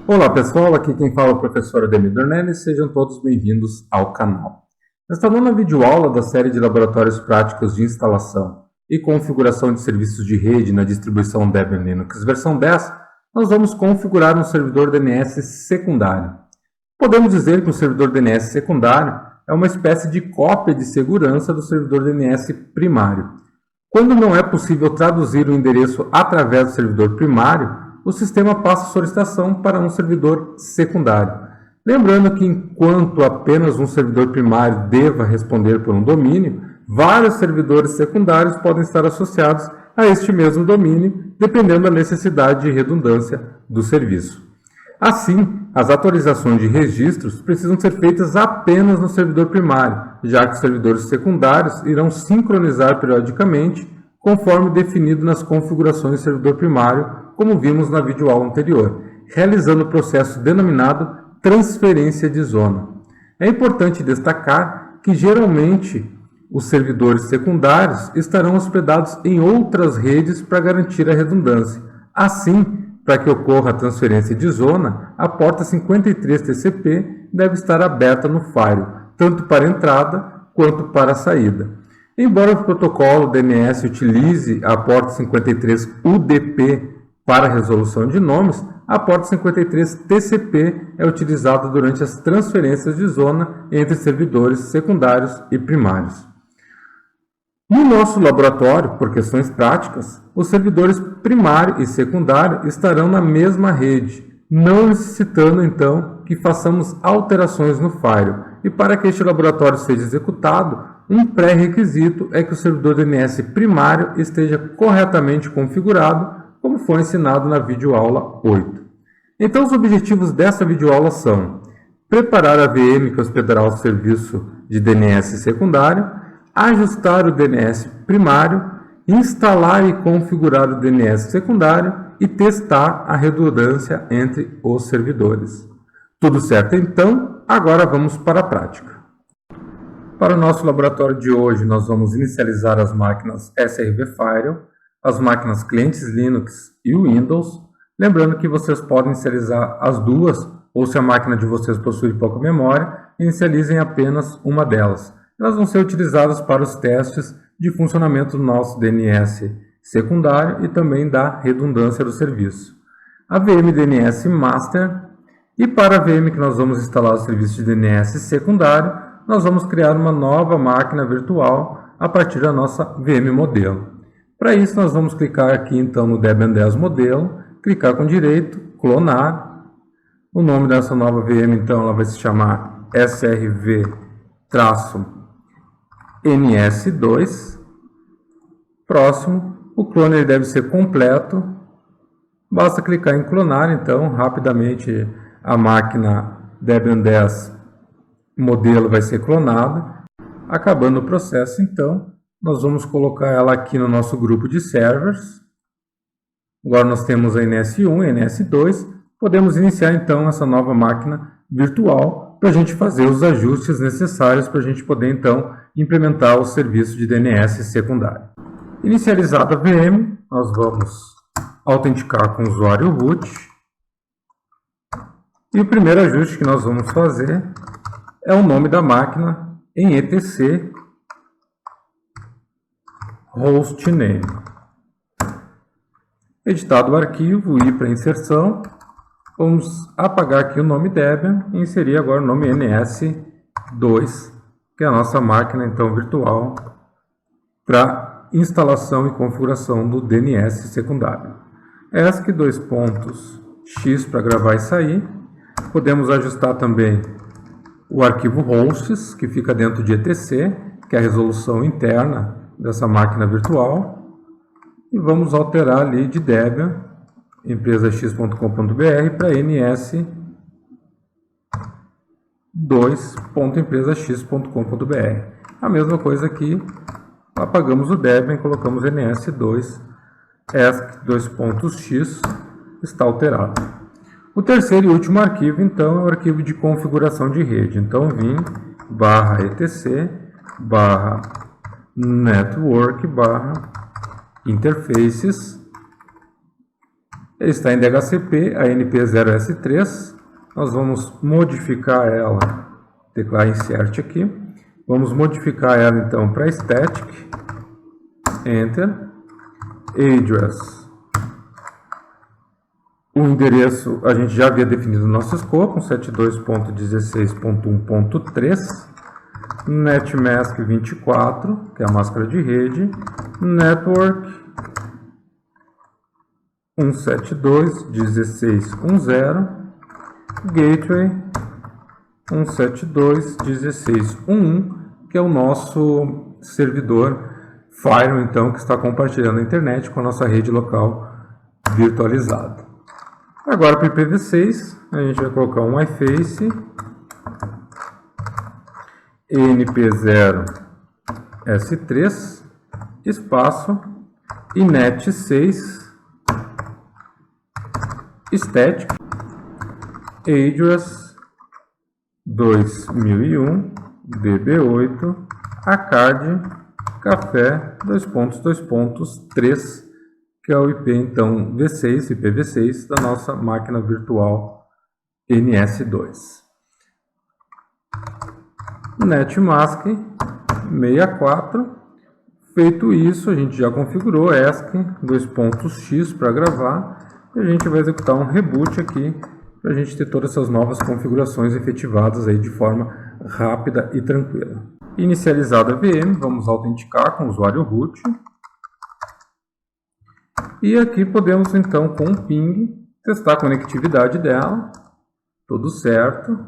Olá pessoal, aqui quem fala é o professor Ademir Dornelles, sejam todos bem-vindos ao canal. Nesta nona videoaula da série de laboratórios práticos de instalação e configuração de serviços de rede na distribuição Debian Linux versão 10, nós vamos configurar um servidor DNS secundário. Podemos dizer que o servidor DNS secundário é uma espécie de cópia de segurança do servidor DNS primário. Quando não é possível traduzir o endereço através do servidor primário, o sistema passa a solicitação para um servidor secundário. Lembrando que enquanto apenas um servidor primário deva responder por um domínio, vários servidores secundários podem estar associados a este mesmo domínio, dependendo da necessidade de redundância do serviço. Assim, as atualizações de registros precisam ser feitas apenas no servidor primário, já que os servidores secundários irão sincronizar periodicamente, conforme definido nas configurações do servidor primário, como vimos na videoaula anterior, realizando o processo denominado transferência de zona. É importante destacar que, geralmente, os servidores secundários estarão hospedados em outras redes para garantir a redundância. Assim, para que ocorra a transferência de zona, a porta 53 TCP deve estar aberta no firewall, tanto para a entrada quanto para a saída. Embora o protocolo DNS utilize a porta 53 UDP para a resolução de nomes, a porta 53 TCP é utilizada durante as transferências de zona entre servidores secundários e primários. No nosso laboratório, por questões práticas, os servidores primário e secundário estarão na mesma rede, não necessitando então que façamos alterações no firewall. E para que este laboratório seja executado, um pré-requisito é que o servidor DNS primário esteja corretamente configurado, como foi ensinado na videoaula 8. Então, os objetivos dessa videoaula são preparar a VM que hospedará o serviço de DNS secundário, ajustar o DNS primário, instalar e configurar o DNS secundário e testar a redundância entre os servidores. Tudo certo? Então, agora vamos para a prática. Para o nosso laboratório de hoje, nós vamos inicializar as máquinas SRV Firewall, as máquinas clientes Linux e o Windows, lembrando que vocês podem inicializar as duas, ou se a máquina de vocês possui pouca memória, inicializem apenas uma delas. Elas vão ser utilizadas para os testes de funcionamento do nosso DNS secundário e também da redundância do serviço. A VM DNS Master, e para a VM que nós vamos instalar o serviço de DNS secundário, nós vamos criar uma nova máquina virtual a partir da nossa VM modelo. Para isso, nós vamos clicar aqui então no Debian 10 modelo, clicar com direito, clonar. O nome dessa nova VM então ela vai se chamar SRV-NS2. Próximo, o clone deve ser completo. Basta clicar em clonar, então rapidamente a máquina Debian 10 modelo vai ser clonada. Acabando o processo, então, nós vamos colocar ela aqui no nosso grupo de servers. Agora nós temos a NS1 e a NS2. Podemos iniciar então essa nova máquina virtual para a gente fazer os ajustes necessários para a gente poder então implementar o serviço de DNS secundário. Inicializada a VM, nós vamos autenticar com o usuário root. E o primeiro ajuste que nós vamos fazer é o nome da máquina em etc hostname. Editado o arquivo, ir para inserção, vamos apagar aqui o nome Debian e inserir agora o nome NS2, que é a nossa máquina então virtual para instalação e configuração do DNS secundário. ESC x para gravar e sair. Podemos ajustar também o arquivo hosts, que fica dentro de etc, que é a resolução interna dessa máquina virtual, e vamos alterar ali de Debian, empresax.com.br, para ns2.empresax.com.br. A mesma coisa aqui, apagamos o Debian e colocamos ns2, esc2.x, está alterado. O terceiro e último arquivo, então, é o arquivo de configuração de rede. Então, vim /etc /network /interfaces Está em DHCP, a NP0S3. Nós vamos modificar ela, teclar Insert aqui. Vamos modificar ela então para Static. Enter. Address. O endereço a gente já havia definido no nosso escopo, 172.16.1.3. NetMask 24, que é a máscara de rede. Network 172.16.1.0. Gateway 172.16.1.1, que é o nosso servidor Firewall, então, que está compartilhando a internet com a nossa rede local virtualizada. Agora, para o IPv6, a gente vai colocar um iFace NP0S3 espaço inet6 static address 2001 db8 acard café 2.2.3, que é o IP então V6, IPv6 da nossa máquina virtual NS2. NetMask 64. Feito isso, a gente já configurou ESC, X para gravar, e a gente vai executar um reboot aqui para a gente ter todas essas novas configurações efetivadas aí de forma rápida e tranquila. Inicializada a VM, vamos autenticar com o usuário root. E aqui podemos então com o ping testar a conectividade dela, tudo certo.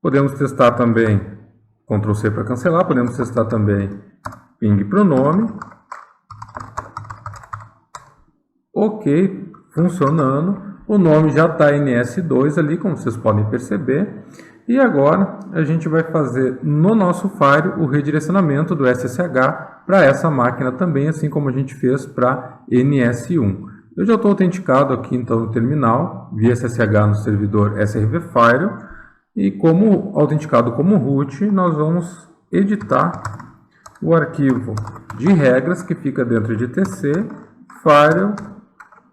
Podemos testar também Ctrl+C para cancelar, podemos testar também ping pronome. Ok, funcionando. O nome já está NS2 ali, como vocês podem perceber. E agora a gente vai fazer no nosso Firewall o redirecionamento do SSH para essa máquina também, assim como a gente fez para NS1. Eu já estou autenticado aqui então no terminal, via SSH no servidor SRV Firewall. E como autenticado como root, nós vamos editar o arquivo de regras que fica dentro de TC, Firewall,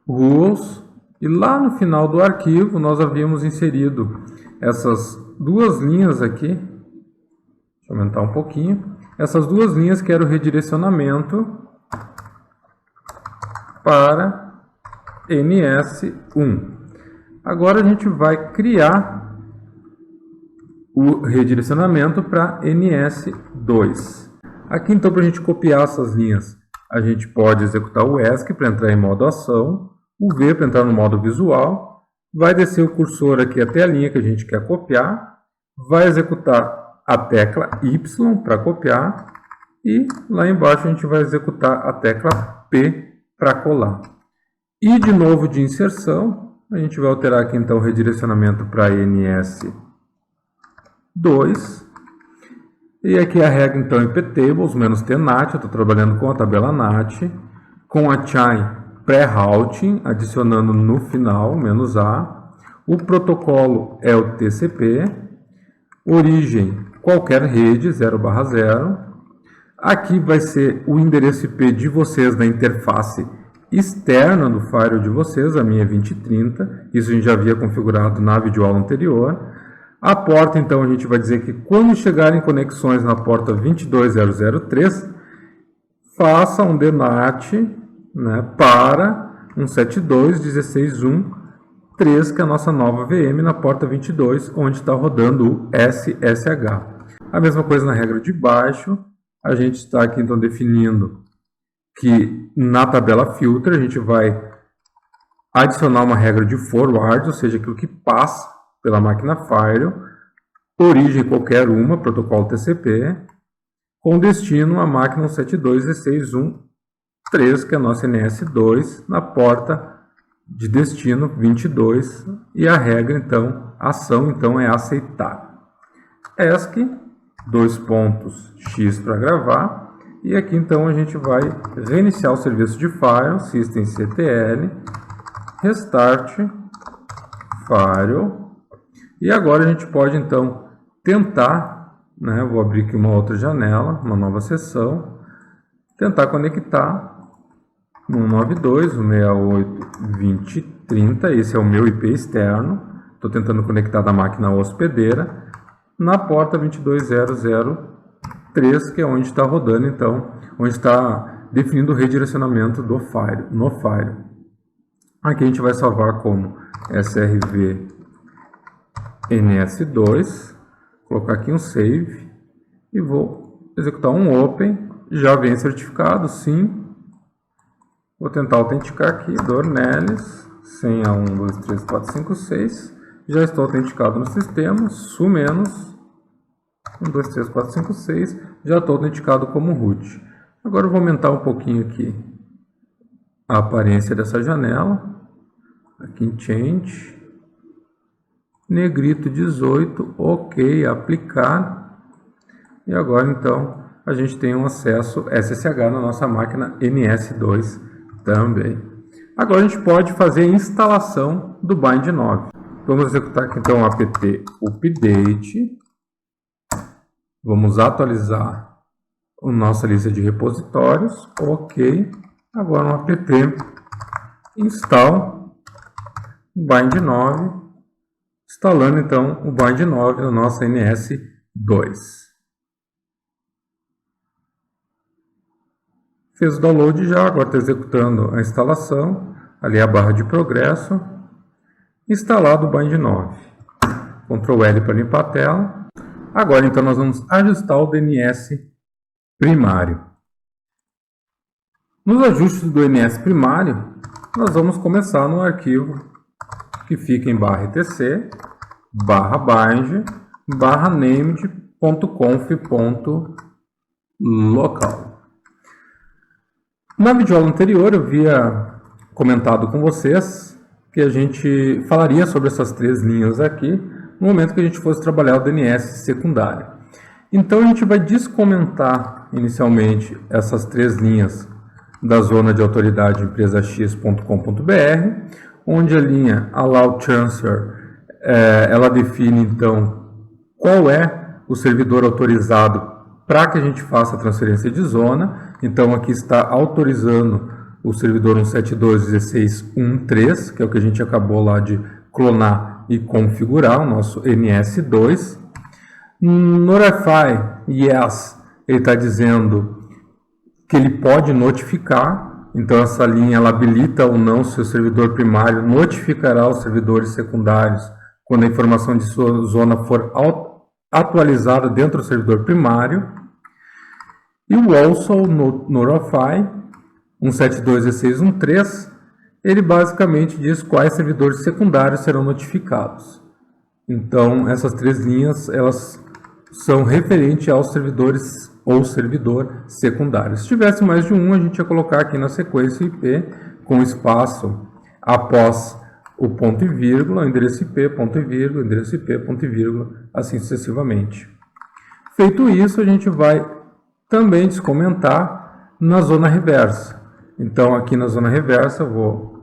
Rules, e lá no final do arquivo nós havíamos inserido essas duas linhas aqui, deixa eu aumentar um pouquinho, essas duas linhas que era o redirecionamento para NS1. Agora a gente vai criar o redirecionamento para NS2. Aqui então, para a gente copiar essas linhas, a gente pode executar o ESC para entrar em modo ação, o V para entrar no modo visual, vai descer o cursor aqui até a linha que a gente quer copiar, vai executar a tecla Y para copiar e lá embaixo a gente vai executar a tecla P para colar. E de novo de inserção, a gente vai alterar aqui então o redirecionamento para NS2. E aqui a regra então iptables -tnat, eu estou trabalhando com a tabela NAT, com a chain pré-routing, adicionando no final, -a. O protocolo é o TCP. Origem, qualquer rede, 0/0. Aqui vai ser o endereço IP de vocês na interface externa do firewall de vocês, a minha é 2030. Isso a gente já havia configurado na videoaula anterior. A porta, então, a gente vai dizer que quando chegarem conexões na porta 22003, faça um DNAT, né, para 172.16.1.3, que é a nossa nova VM na porta 22, onde está rodando o SSH. A mesma coisa na regra de baixo, a gente está aqui então definindo que na tabela filter a gente vai adicionar uma regra de forward, ou seja, aquilo que passa pela máquina Firewall, origem qualquer uma, protocolo TCP, com destino a máquina 172.16.1.3, que é a nossa NS2, na porta de destino 22, e a regra, então, a ação, então, é aceitar. ESC, X para gravar, e aqui, então, a gente vai reiniciar o serviço de Firewall, systemctl, restart, Firewall, e agora a gente pode, então, tentar, né, vou abrir aqui uma outra janela, uma nova seção, tentar conectar 192.168.20.30, esse é o meu IP externo. Estou tentando conectar da máquina hospedeira na porta 22.0.0.3, que é onde está rodando, então, onde está definindo o redirecionamento do Firewall, no Firewall. Aqui a gente vai salvar como srv ns2, colocar aqui um save e vou executar um open. Já vem certificado, sim. Vou tentar autenticar aqui, Dornelles, senha 123456. Já estou autenticado no sistema, su-menos 123456. Já estou autenticado como root. Agora eu vou aumentar um pouquinho aqui a aparência dessa janela. Aqui em Change. Negrito 18, ok, aplicar. E agora então a gente tem um acesso SSH na nossa máquina NS2 também. Agora a gente pode fazer a instalação do Bind 9. Vamos executar aqui então o apt update. Vamos atualizar a nossa lista de repositórios, ok. Agora no apt install Bind 9. Instalando então o Bind 9 na nossa NS2. Fez o download já, agora está executando a instalação. Ali é a barra de progresso. Instalado o Bind 9. Ctrl L para limpar a tela. Agora então nós vamos ajustar o DNS primário. Nos ajustes do DNS primário, nós vamos começar no arquivo que fica em /etc, /bind, /named.conf.local. Na videoaula anterior eu havia comentado com vocês que a gente falaria sobre essas três linhas aqui no momento que a gente fosse trabalhar o DNS secundário. Então a gente vai descomentar inicialmente essas três linhas da zona de autoridade empresax.com.br, onde a linha Allow Transfer, ela define então qual é o servidor autorizado para que a gente faça a transferência de zona. Então aqui está autorizando o servidor 172.16.1.3, que é o que a gente acabou lá de clonar e configurar, o nosso NS2. Notify Yes, ele está dizendo que ele pode notificar. Então essa linha ela habilita ou não se o servidor primário notificará os servidores secundários quando a informação de sua zona for atualizada dentro do servidor primário. E o Also Notify 172.16.1.3, ele basicamente diz quais servidores secundários serão notificados. Então essas três linhas elas são referentes aos servidores ou servidor secundário. Se tivesse mais de um, a gente ia colocar aqui na sequência IP com espaço após o ponto e vírgula, o endereço IP, ponto e vírgula, endereço IP, ponto e vírgula, assim sucessivamente. Feito isso, a gente vai também descomentar na zona reversa. Então aqui na zona reversa eu vou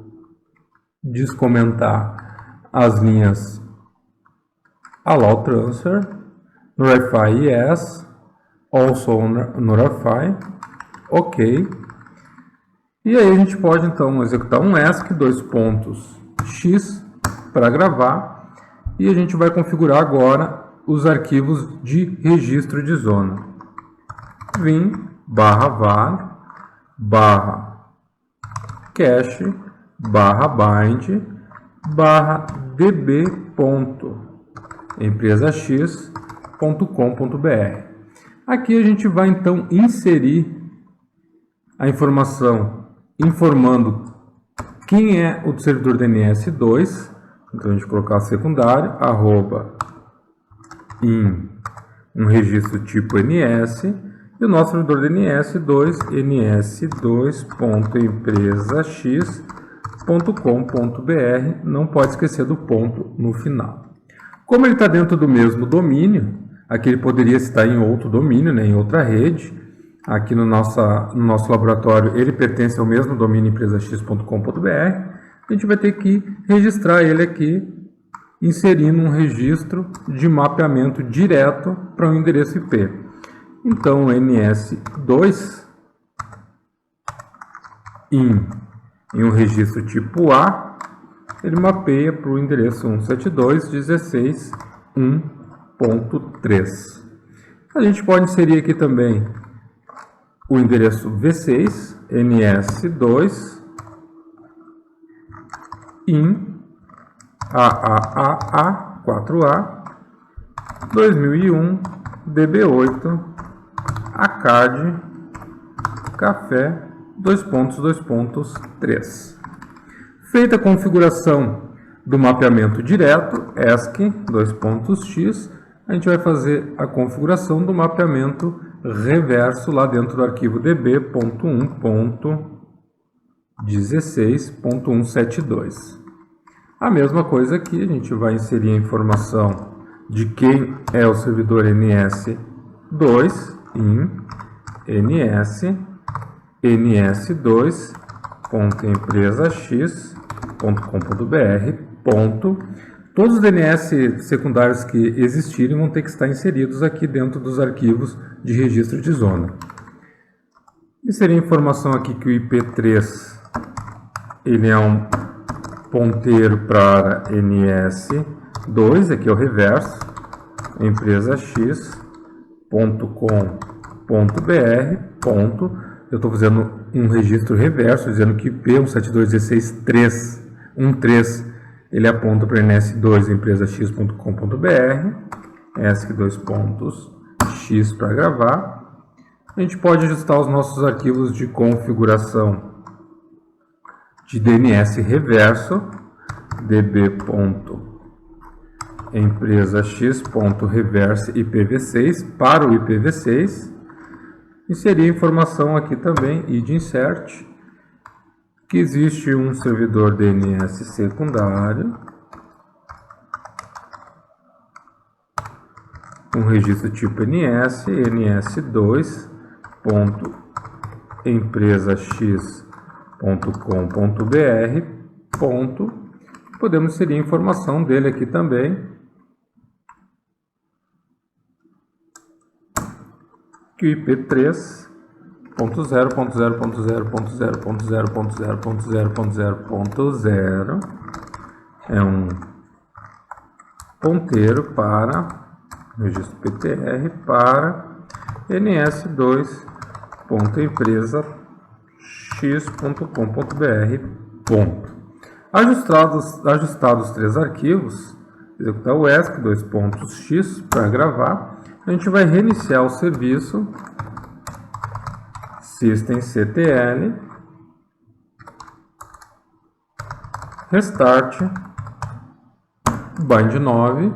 descomentar as linhas Allow Transfer, Notify Yes, Also Notify, ok. E aí a gente pode então executar um ESC, X para gravar, e a gente vai configurar agora os arquivos de registro de zona. Vim /var /cache /bind /db.empresax.com.br. Aqui a gente vai então inserir a informação informando quem é o servidor DNS2. Então a gente colocar secundário, @in um registro tipo NS, e o nosso servidor DNS2, ns2.empresax.com.br, não pode esquecer do ponto no final. Como ele está dentro do mesmo domínio, aqui ele poderia estar em outro domínio, né, em outra rede. Aqui no nosso laboratório ele pertence ao mesmo domínio empresax.com.br. A gente vai ter que registrar ele aqui, inserindo um registro de mapeamento direto para o endereço IP. Então, ns2 em um registro tipo A, ele mapeia para o endereço 172.16.1.3. A gente pode inserir aqui também o endereço V6, NS2, in AAAA 4A 2001 DB8 ACAD Café 2.2.3. Feita a configuração do mapeamento direto ESC 2.x, a gente vai fazer a configuração do mapeamento reverso lá dentro do arquivo db.1.16.172. A mesma coisa aqui, a gente vai inserir a informação de quem é o servidor NS2 em ns2.empresax.com.br. Todos os DNS secundários que existirem vão ter que estar inseridos aqui dentro dos arquivos de registro de zona. Inserir a informação aqui que o IP3 ele é um ponteiro para NS2, aqui é o reverso, empresax.com.br. Eu estou fazendo um registro reverso, dizendo que IP 172.16.3.13 ele aponta para NS2 empresax.com.br, ESC2.x para gravar. A gente pode ajustar os nossos arquivos de configuração de DNS reverso, db.empresax.reverse IPv6 para o IPv6. Inserir a informação aqui também, id insert, que existe um servidor DNS secundário, um registro tipo NS, ns2.empresax.com.br. Podemos inserir a informação dele aqui também, que o IP3 .0.0.0.0.0.0.0.0.0 é um ponteiro para registro PTR para ns2.empresax.com.br. Ajustados os três arquivos, executar o ESC 2.x para gravar, a gente vai reiniciar o serviço systemctl restart bind 9,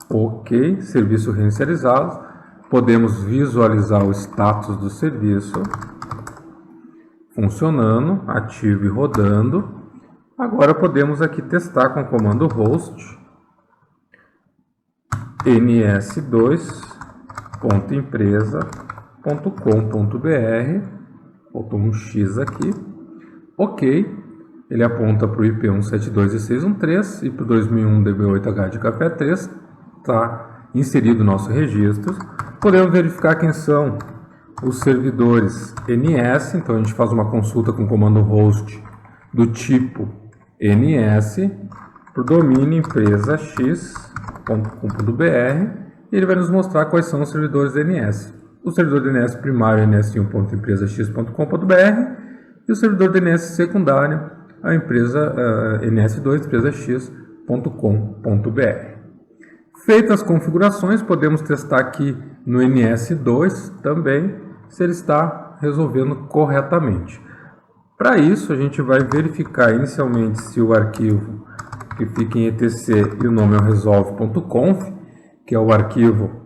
ok, serviço reinicializado. Podemos visualizar o status do serviço funcionando, ativo e rodando. Agora podemos aqui testar com o comando host ns2.empresa.com.br, botou um X aqui, ok, ele aponta para o IP 172.16.1.3 e para o 2001 DB8H de Café 3, está inserido o nosso registro. Podemos verificar quem são os servidores NS, então a gente faz uma consulta com o comando host do tipo NS, para o domínio empresax.com.br, e ele vai nos mostrar quais são os servidores DNS. O servidor DNS primário é ns1.empresax.com.br e o servidor DNS secundário a empresa ns2 empresax.com.br. Feitas as configurações, podemos testar aqui no NS2 também se ele está resolvendo corretamente. Para isso, a gente vai verificar inicialmente se o arquivo que fica em etc e o nome é o resolve.conf, que é o arquivo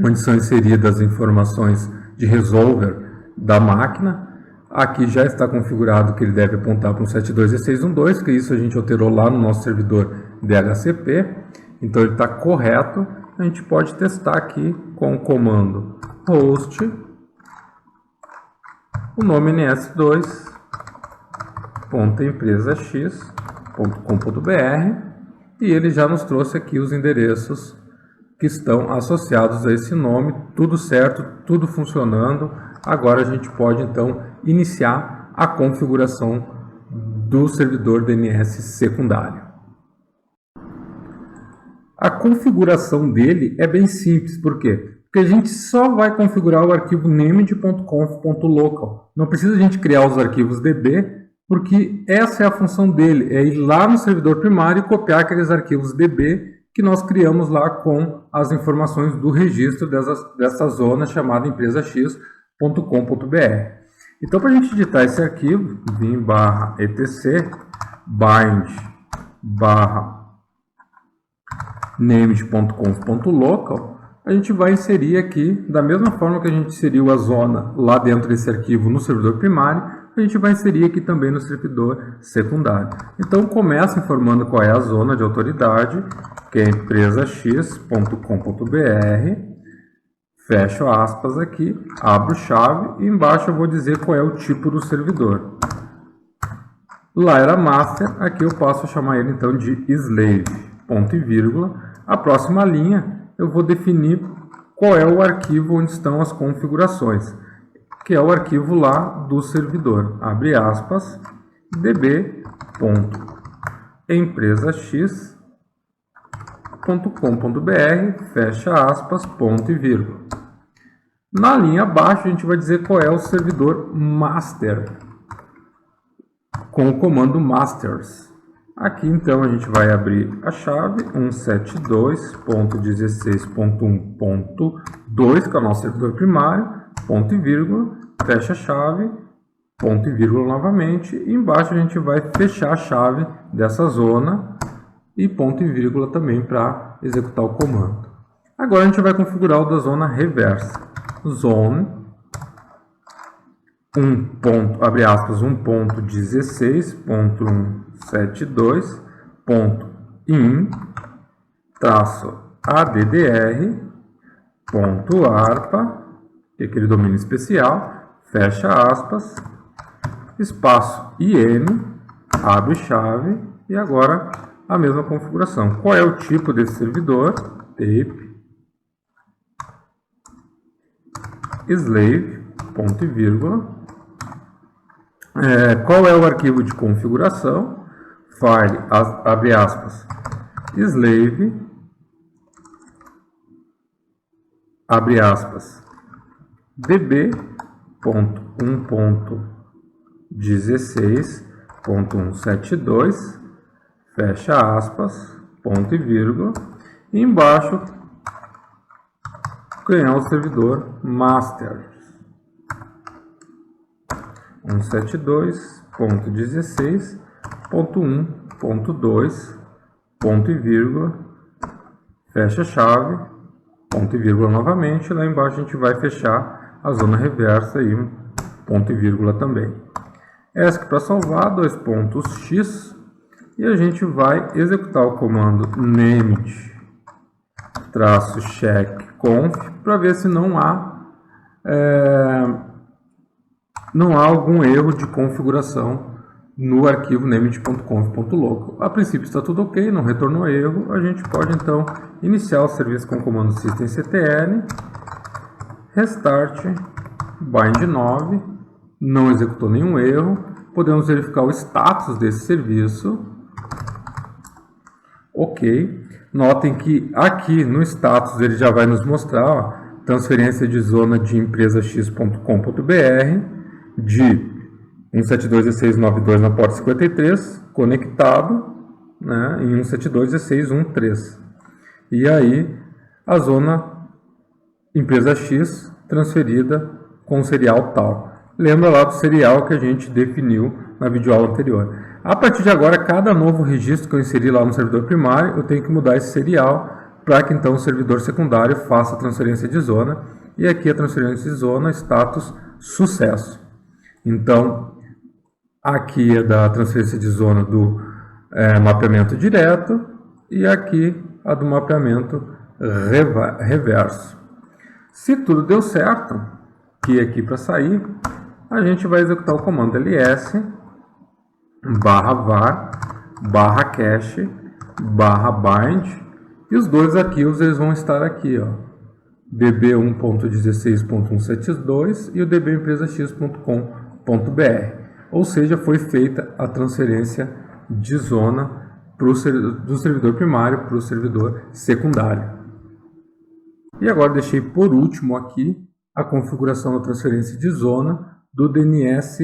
onde são inseridas as informações de resolver da máquina. Aqui já está configurado que ele deve apontar para um 72.16.1.2, que isso a gente alterou lá no nosso servidor DHCP. Então ele está correto. A gente pode testar aqui com o comando host, o nome ns2.empresax.com.br, e ele já nos trouxe aqui os endereços que estão associados a esse nome, tudo certo, tudo funcionando. Agora a gente pode então iniciar a configuração do servidor DNS secundário. A configuração dele é bem simples, por quê? Porque a gente só vai configurar o arquivo named.conf.local. Não precisa a gente criar os arquivos DB, porque essa é a função dele, é ir lá no servidor primário e copiar aqueles arquivos DB que nós criamos lá com as informações do registro dessa zona chamada empresax.com.br. Então, para a gente editar esse arquivo, vim /etc bind /named.conf.local, a gente vai inserir aqui, da mesma forma que a gente inseriu a zona lá dentro desse arquivo no servidor primário, a gente vai inserir aqui também no servidor secundário. Então, começa informando qual é a zona de autoridade, que é empresax.com.br, fecho aspas aqui, abro chave e embaixo eu vou dizer qual é o tipo do servidor. Lá era master, aqui eu passo a chamar ele então de slave, ponto e vírgula. A próxima linha eu vou definir qual é o arquivo onde estão as configurações, que é o arquivo lá do servidor, abre aspas, db.empresax.com.br, fecha aspas, ponto e vírgula. Na linha abaixo a gente vai dizer qual é o servidor master, com o comando masters. Aqui então a gente vai abrir a chave 172.16.1.2, que é o nosso servidor primário, ponto e vírgula, fecha a chave, ponto e vírgula novamente, e embaixo a gente vai fechar a chave dessa zona e ponto e vírgula também para executar o comando. Agora a gente vai configurar o da zona reversa. Zone 1.16.17.2.in-addr.arpa, que é aquele domínio especial, fecha aspas, espaço IN, abre chave, e agora a mesma configuração. Qual é o tipo desse servidor? Tape slave, ponto e vírgula. Qual é o arquivo de configuração? File, abre aspas, slave, abre aspas, db.1.16.172, fecha aspas, ponto e vírgula, e embaixo ganhar o servidor master 172.16.1.2, ponto e vírgula, fecha a chave, ponto e vírgula novamente, lá embaixo a gente vai fechar a zona reversa e ponto e vírgula também. ESC para salvar, dois pontos X, e a gente vai executar o comando named-check-conf para ver se não há algum erro de configuração no arquivo named.conf.local. A princípio está tudo ok, não retornou erro. A gente pode então iniciar o serviço com o comando systemctl, restart, bind 9, não executou nenhum erro. Podemos verificar o status desse serviço. Ok. Notem que aqui no status ele já vai nos mostrar transferência de zona de empresax.com.br de 172.16.92 na porta 53, conectado, né, em 172.16.1.3. E aí a zona empresa X transferida com o serial tal. Lembra lá do serial que a gente definiu na videoaula anterior. A partir de agora, cada novo registro que eu inserir lá no servidor primário, eu tenho que mudar esse serial para que então o servidor secundário faça a transferência de zona. E aqui a transferência de zona, status sucesso. Então, aqui é da transferência de zona do mapeamento direto e aqui a do mapeamento reverso. Se tudo deu certo, que aqui para sair, a gente vai executar o comando ls /var /cache /bind e os dois arquivos eles vão estar aqui, ó, db1.16.172 e o dbempresax.com.br. ou seja, foi feita a transferência de zona do servidor primário para o servidor secundário. E agora deixei por último aqui a configuração da transferência de zona do DNS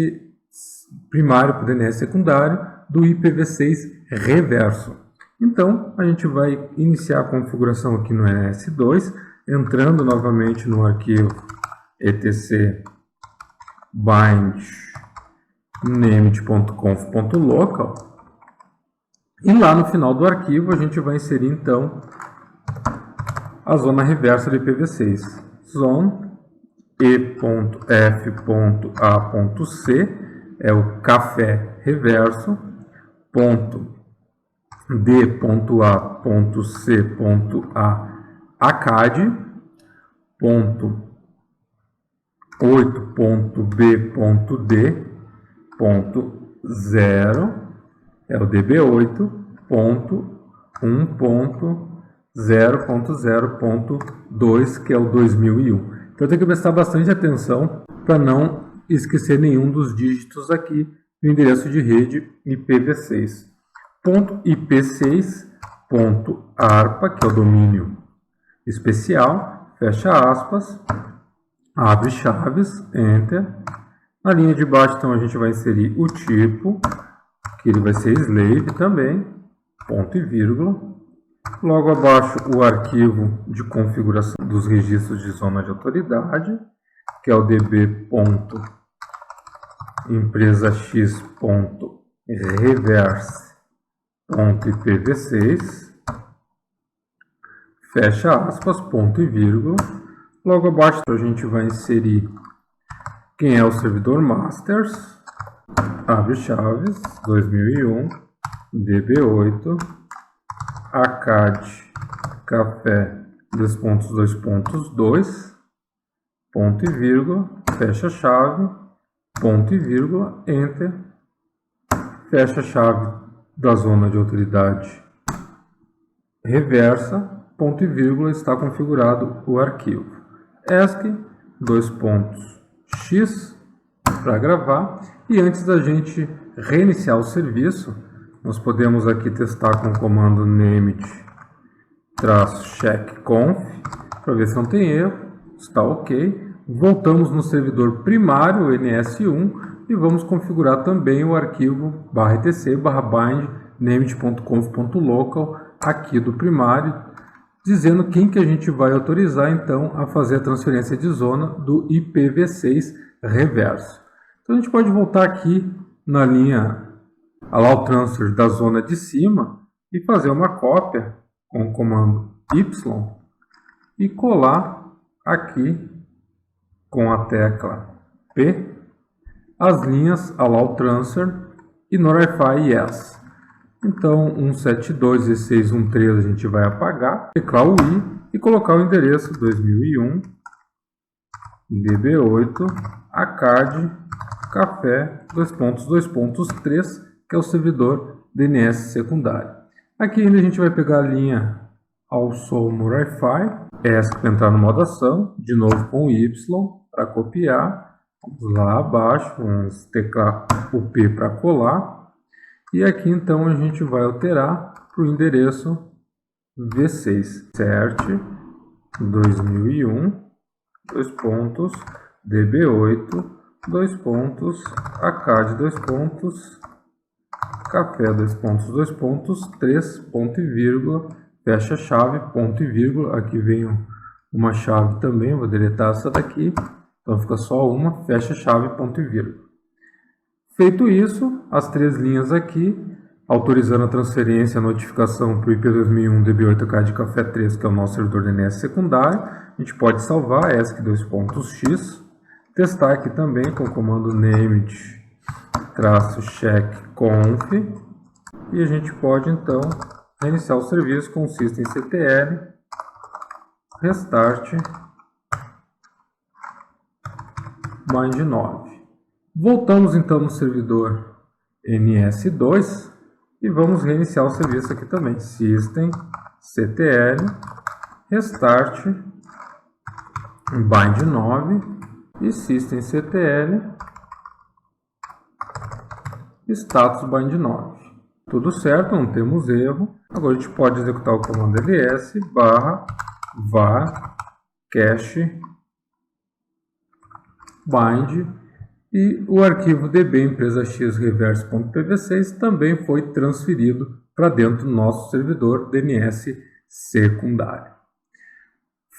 primário para o DNS secundário do IPv6 reverso. Então, a gente vai iniciar a configuração aqui no NS2, entrando novamente no arquivo etc bind named.conf.local, e lá no final do arquivo a gente vai inserir então a zona reversa do IPv6, zone e.f.a.c é o café reverso, .d.a.c.a ACAD, 8.b.d.0 é o DB8, 1.0.0.2, que é o 2001. Então tem que prestar bastante atenção para não esquecer nenhum dos dígitos aqui do endereço de rede IPv6. .ip6.arpa, que é o domínio especial, fecha aspas, abre chaves, enter. Na linha de baixo, então, a gente vai inserir o tipo, que ele vai ser slave também, ponto e vírgula. Logo abaixo, o arquivo de configuração dos registros de zona de autoridade, que é o db.empresax.reverse.ipv6, fecha aspas, ponto e vírgula. Logo abaixo a gente vai inserir quem é o servidor masters, abre chaves, 2001, db8, ACAD, café, 2.2.2, ponto e vírgula, fecha chave, ponto e vírgula, enter, fecha a chave da zona de autoridade reversa, ponto e vírgula, está configurado o arquivo. ESC, x para gravar. E antes da gente reiniciar o serviço, nós podemos aqui testar com o comando named-checkconf para ver se não tem erro. Está ok. Voltamos no servidor primário, NS1, e vamos configurar também o arquivo /etc/bind named.conf.local aqui do primário, dizendo quem que a gente vai autorizar então a fazer a transferência de zona do IPv6 reverso. Então a gente pode voltar aqui na linha allow transfer da zona de cima e fazer uma cópia com o comando Y e colar aqui com a tecla P as linhas allow transfer e notify yes. Então 172.16.1.13 a gente vai apagar, teclar o I e colocar o endereço 2001 db8 ACAD café 2.2.3, que é o servidor DNS secundário. Aqui ainda a gente vai pegar a linha also notify, essa para entrar no modo ação, de novo com Y para copiar, vamos lá abaixo, vamos teclar o P para colar, e aqui então a gente vai alterar para o endereço v6 cert 2001 db8 acad café 2.2.3 ponto e vírgula, fecha chave, ponto e vírgula. Aqui vem uma chave também, vou deletar essa daqui, então fica só uma, fecha chave, ponto e vírgula. Feito isso, as três linhas aqui, autorizando a transferência, a notificação para o IP2001 db8 ACAD café 3, que é o nosso servidor DNS secundário, a gente pode salvar ESC2.x, testar aqui também com o comando named-checkconf, e a gente pode então reiniciar o serviço com o systemctl restart bind 9. Voltamos então no servidor NS2 e vamos reiniciar o serviço aqui também, systemctl restart bind 9 e systemctl status bind 9. Tudo certo, não temos erro. Agora a gente pode executar o comando ls /var cache bind e o arquivo db empresa.x reverse.pv6 também foi transferido para dentro do nosso servidor DNS secundário.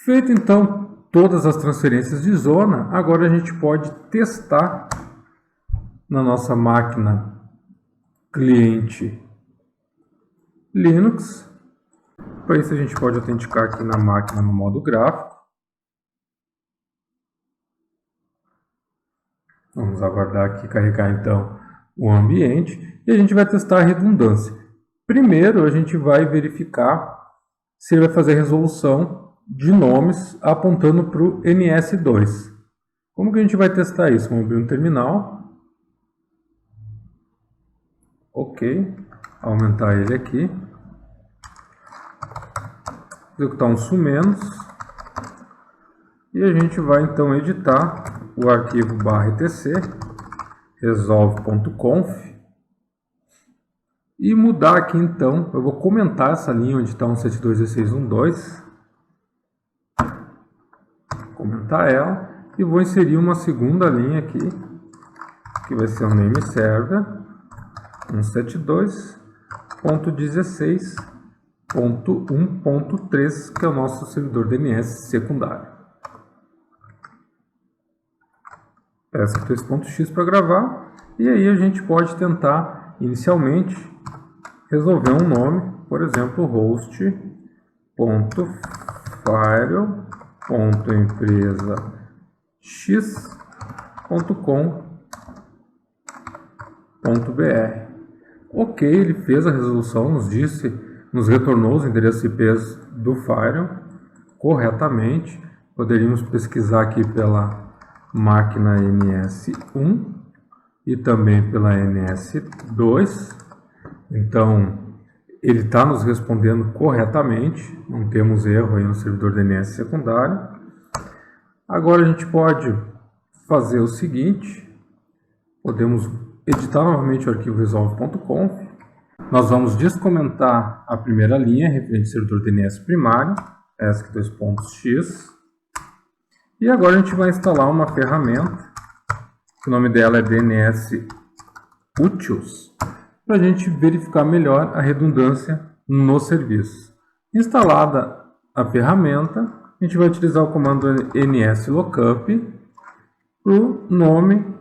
Feito então todas as transferências de zona, agora a gente pode testar na nossa máquina cliente Linux. Para isso a gente pode autenticar aqui na máquina no modo gráfico. Vamos aguardar aqui carregar então o ambiente e a gente vai testar a redundância. Primeiro a gente vai verificar se ele vai fazer resolução de nomes apontando para o NS2. Como que a gente vai testar isso? Vamos abrir um terminal. Ok, aumentar ele aqui, executar um sumenos e a gente vai então editar o arquivo /etc resolve.conf e mudar aqui então, eu vou comentar essa linha onde está 172.16.1.2, comentar ela e vou inserir uma segunda linha aqui, que vai ser o name server 172.16.1.3, que é o nosso servidor DNS secundário. ESC3.x para gravar, e aí a gente pode tentar inicialmente resolver um nome, por exemplo, host.firewall.empresa.x.com.br. Ok, ele fez a resolução, nos retornou os endereços IPs do Firewall corretamente. Poderíamos pesquisar aqui pela máquina NS1 e também pela NS2. Então, ele está nos respondendo corretamente, não temos erro aí no servidor DNS secundário. Agora a gente pode fazer o seguinte, podemos editar novamente o arquivo resolve.conf. Nós vamos descomentar a primeira linha referente ao servidor DNS primário, ESC2.x. E agora a gente vai instalar uma ferramenta, que o nome dela é DNS Utils, para a gente verificar melhor a redundância no serviço. Instalada a ferramenta, a gente vai utilizar o comando nslookup para o nome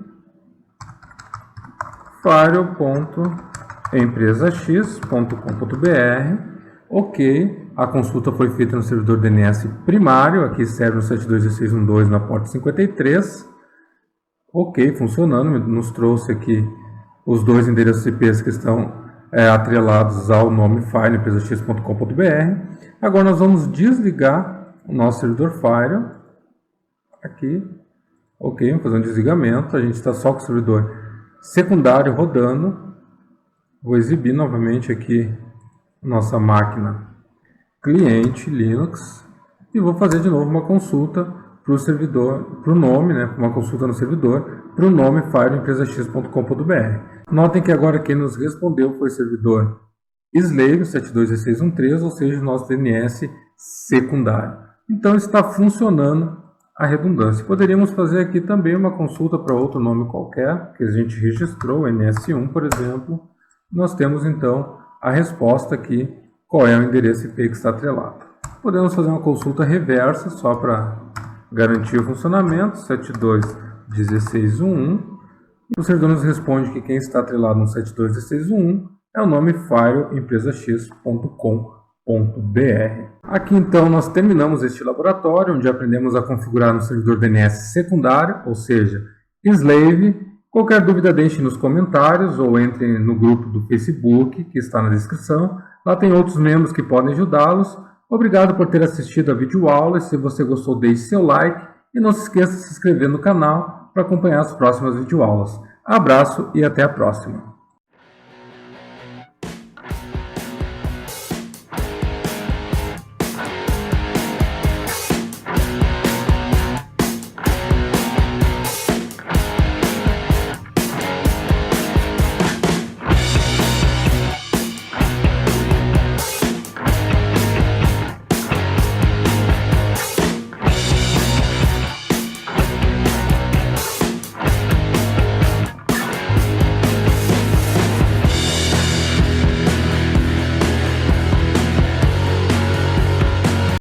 firewall.empresax.com.br. Ok, a consulta foi feita no servidor DNS primário, aqui serve no 172.16.1.2 na porta 53. Ok, funcionando, nos trouxe aqui os dois endereços IPs que estão atrelados ao nome firewall empresax.com.br. Agora nós vamos desligar o nosso servidor firewall. Aqui, ok, vamos fazer um desligamento, a gente está só com o servidor secundário rodando. Vou exibir novamente aqui nossa máquina cliente Linux e vou fazer de novo uma consulta para o servidor, para o nome, uma consulta no servidor para o nome firewall.empresax.com.br. Notem que agora quem nos respondeu foi o servidor slave 172.16.1.3, ou seja, o nosso DNS secundário. Então está funcionando a redundância. Poderíamos fazer aqui também uma consulta para outro nome qualquer, que a gente registrou, NS1, por exemplo. Nós temos então a resposta aqui, qual é o endereço IP que está atrelado. Podemos fazer uma consulta reversa, só para garantir o funcionamento, 72.16.1.1. O servidor nos responde que quem está atrelado no 72.16.1.1 é o nome firewall.empresax.com.br. Aqui então nós terminamos este laboratório, onde aprendemos a configurar no servidor DNS secundário, ou seja, slave. Qualquer dúvida deixe nos comentários ou entre no grupo do Facebook, que está na descrição. Lá tem outros membros que podem ajudá-los. Obrigado por ter assistido a videoaula. Se você gostou, deixe seu like e não se esqueça de se inscrever no canal para acompanhar as próximas videoaulas. Abraço e até a próxima!